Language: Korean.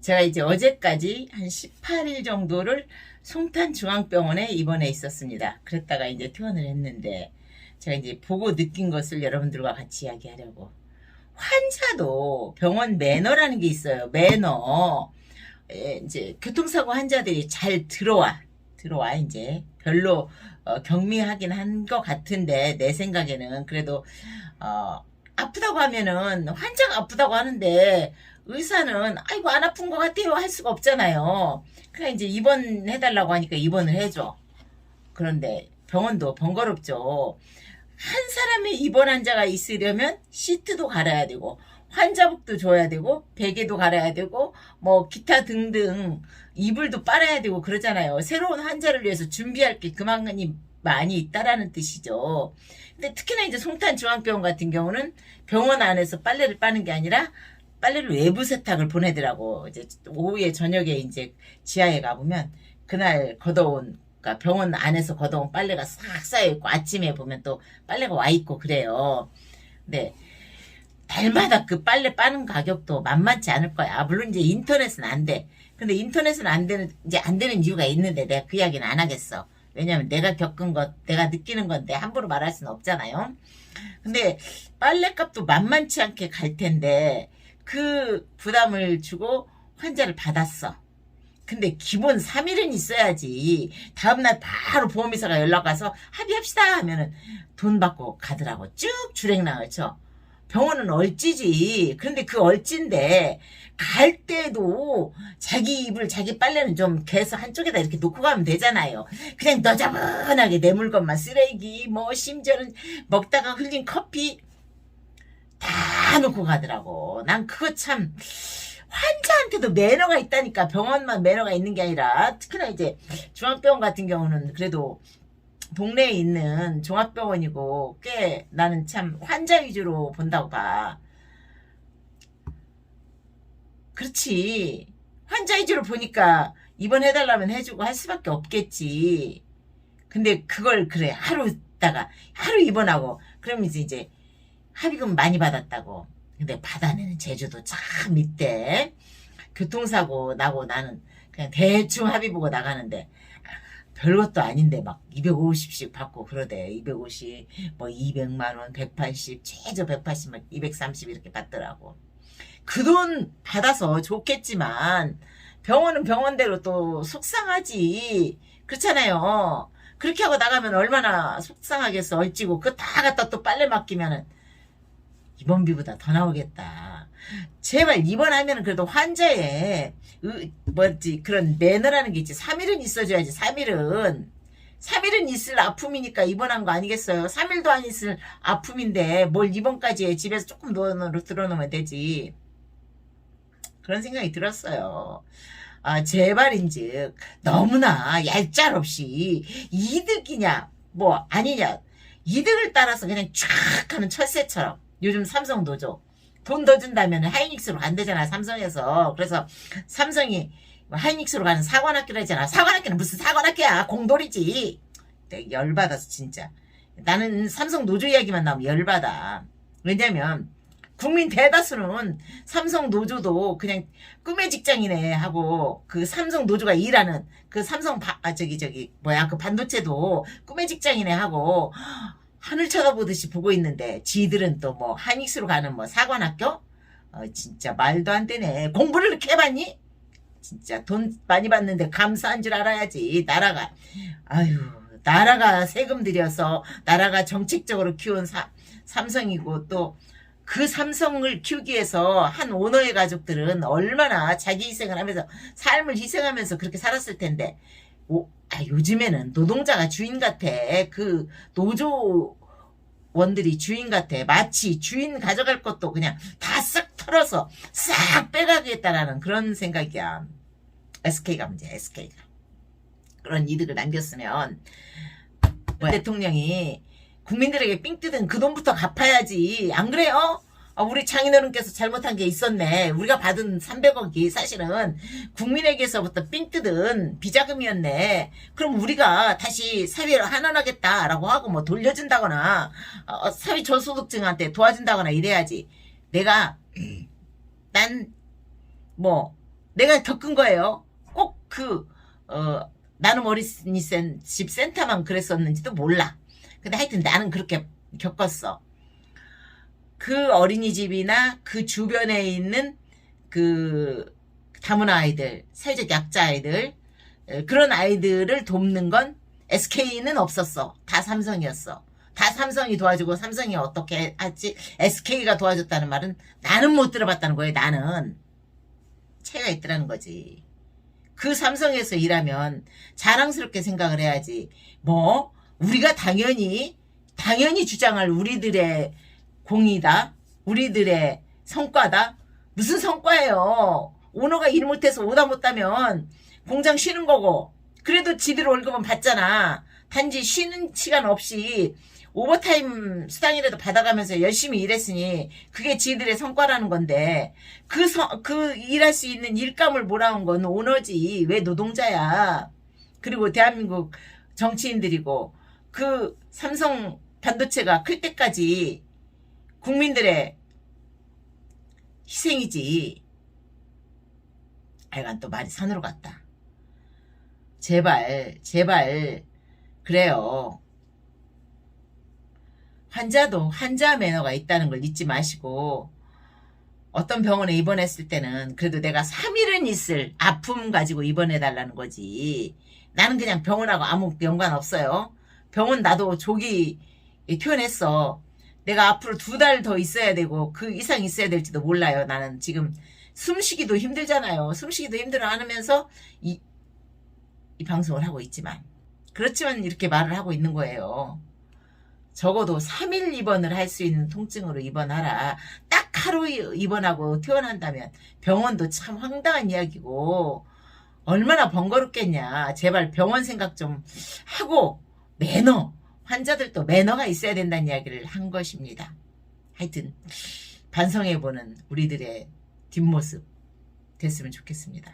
제가 이제 어제까지 한 18일 정도를 송탄중앙병원에 입원해 있었습니다. 그랬다가 이제 퇴원을 했는데, 제가 이제 보고 느낀 것을 여러분들과 같이 이야기하려고. 환자도 병원 매너라는 게 있어요. 매너. 이제 교통사고 환자들이 잘 들어와 이제 별로 경미하긴 한 것 같은데, 내 생각에는 그래도 아프다고 하면은 환자가 아프다고 하는데 의사는 아이고 안 아픈 것 같아요 할 수가 없잖아요. 그러니까 이제 입원해달라고 하니까 입원을 해줘. 그런데 병원도 번거롭죠. 한 사람의 입원 환자가 있으려면 시트도 갈아야 되고, 환자복도 줘야 되고, 베개도 갈아야 되고, 뭐 기타 등등 이불도 빨아야 되고 그러잖아요. 새로운 환자를 위해서 준비할 게 그만큼 많이 있다라는 뜻이죠. 근데 특히나 이제 송탄중앙병원 같은 경우는 병원 안에서 빨래를 빠는 게 아니라 빨래를 외부 세탁을 보내더라고. 이제 오후에 저녁에 이제 지하에 가보면 그날 걷어온, 그러니까 병원 안에서 걷어온 빨래가 싹 쌓여있고, 아침에 보면 또 빨래가 와있고 그래요. 근데 달마다 그 빨래 빠는 가격도 만만치 않을 거야. 물론 이제 인터넷은 안 돼. 근데 인터넷은 이제 안 되는 이유가 있는데 내가 그 이야기는 안 하겠어. 왜냐면 내가 겪은 것, 내가 느끼는 건데 함부로 말할 수는 없잖아요. 근데 빨래값도 만만치 않게 갈 텐데 그 부담을 주고 환자를 받았어. 근데 기본 3일은 있어야지. 다음날 바로 보험회사가 연락와서 합의합시다 하면은 돈 받고 가더라고. 쭉 주랭랑을 쳐. 병원은 얼찌지. 그런데 그 얼찐데 갈 때도 자기 이불, 자기 빨래는 좀 개서 한쪽에다 이렇게 놓고 가면 되잖아요. 그냥 너자분하게 내 물건만, 쓰레기, 뭐 심지어는 먹다가 흘린 커피 다 놓고 가더라고. 난 그거 참, 환자한테도 매너가 있다니까. 병원만 매너가 있는 게 아니라, 특히나 이제 중앙병원 같은 경우는 그래도 동네에 있는 종합병원이고 꽤 나는 참 환자 위주로 본다고 봐. 그렇지. 환자 위주로 보니까 입원해달라면 해주고 할 수밖에 없겠지. 근데 그걸 그래 하루 있다가 하루 입원하고 그러면 이제 합의금 많이 받았다고. 근데 받아내는 제주도 참 있대. 교통사고 나고 나는 그냥 대충 합의 보고 나가는데 별것도 아닌데 막 250씩 받고 그러대. 250, 뭐 200만원, 180, 최저 180, 막 230 이렇게 받더라고. 그 돈 받아서 좋겠지만 병원은 병원대로 또 속상하지. 그렇잖아요. 그렇게 하고 나가면 얼마나 속상하겠어. 얼찌고 그거 다 갖다 또 빨래 맡기면은 입원비보다 더 나오겠다. 제발 입원하면 그래도 환자의 그런 매너라는 게 있지. 3일은 있어줘야지. 3일은 있을 아픔이니까 입원한 거 아니겠어요. 3일도 안 있을 아픔인데 뭘 입원까지 해. 집에서 조금 들어놓으면 되지. 그런 생각이 들었어요. 제발인즉 너무나 얄짤없이 이득이냐 뭐 아니냐, 이득을 따라서 그냥 쫙 하는 철새처럼. 요즘 삼성 노조 돈 더 준다면 하이닉스로 간대잖아, 삼성에서. 그래서 삼성이 하이닉스로 가는 사관학교를 했잖아. 사관학교는 무슨 사관학교야, 공돌이지. 내가 열받아서 진짜. 나는 삼성 노조 이야기만 나오면 열받아. 왜냐면 국민 대다수는 삼성 노조도 그냥 꿈의 직장이네 하고, 그 삼성 노조가 일하는 그 삼성 그 반도체도 꿈의 직장이네 하고 하늘 쳐다보듯이 보고 있는데, 지들은 또 뭐 하이닉스로 가는 뭐 사관학교? 진짜 말도 안 되네. 공부를 이렇게 해봤니? 진짜 돈 많이 받는데 감사한 줄 알아야지. 나라가 세금 들여서 나라가 정책적으로 키운 삼성이고, 또 그 삼성을 키우기 위해서 한 오너의 가족들은 얼마나 자기 희생을 하면서, 삶을 희생하면서 그렇게 살았을 텐데, 요즘에는 노동자가 주인 같아. 그 노조원들이 주인 같아. 마치 주인 가져갈 것도 그냥 다 싹 털어서 싹 빼가겠다라는 그런 생각이야. SK가 문제야, SK가. 그런 이득을 남겼으면 대통령이 국민들에게 삥 뜯은 그 돈부터 갚아야지. 안 그래요? 우리 장인어른께서 잘못한 게 있었네. 우리가 받은 300억이 사실은 국민에게서부터 삥 뜯은 비자금이었네. 그럼 우리가 다시 사회를 환원하겠다라고 하고 뭐 돌려준다거나 사회 저소득층한테 도와준다거나 이래야지. 난 내가 겪은 거예요. 꼭 나는 어린이집 센터만 그랬었는지도 몰라. 근데 하여튼 나는 그렇게 겪었어. 그 어린이집이나 그 주변에 있는 그 다문화 아이들, 사회적 약자 아이들, 그런 아이들을 돕는 건 SK는 없었어. 다 삼성이었어. 다 삼성이 도와주고 삼성이 어떻게 하지? SK가 도와줬다는 말은 나는 못 들어봤다는 거예요. 나는. 차이가 있더라는 거지. 그 삼성에서 일하면 자랑스럽게 생각을 해야지. 뭐 우리가 당연히 주장할 우리들의 공이다. 우리들의 성과다. 무슨 성과예요. 오너가 일 못해서 오다 못하면 공장 쉬는 거고 그래도 지들 월급은 받잖아. 단지 쉬는 시간 없이 오버타임 수당이라도 받아가면서 열심히 일했으니 그게 지들의 성과라는 건데 그 일할 수 있는 일감을 몰아온 건 오너지. 왜 노동자야. 그리고 대한민국 정치인들이고 그 삼성 반도체가 클 때까지 국민들의 희생이지. 하여간 또 말이 산으로 갔다. 제발 그래요. 환자도 환자 매너가 있다는 걸 잊지 마시고 어떤 병원에 입원했을 때는 그래도 내가 3일은 있을 아픔 가지고 입원해달라는 거지. 나는 그냥 병원하고 아무 연관 없어요. 병원 나도 조기 퇴원했어. 내가 앞으로 2달 더 있어야 되고 그 이상 있어야 될지도 몰라요. 나는 지금 숨쉬기도 힘들잖아요. 숨쉬기도 힘들어 하면서 이 방송을 하고 있지만 그렇지만 이렇게 말을 하고 있는 거예요. 적어도 3일 입원을 할 수 있는 통증으로 입원하라. 딱 하루 입원하고 퇴원한다면 병원도 참 황당한 이야기고 얼마나 번거롭겠냐. 제발 병원 생각 좀 하고 매너, 환자들도 매너가 있어야 된다는 이야기를 한 것입니다. 하여튼 반성해보는 우리들의 뒷모습 됐으면 좋겠습니다.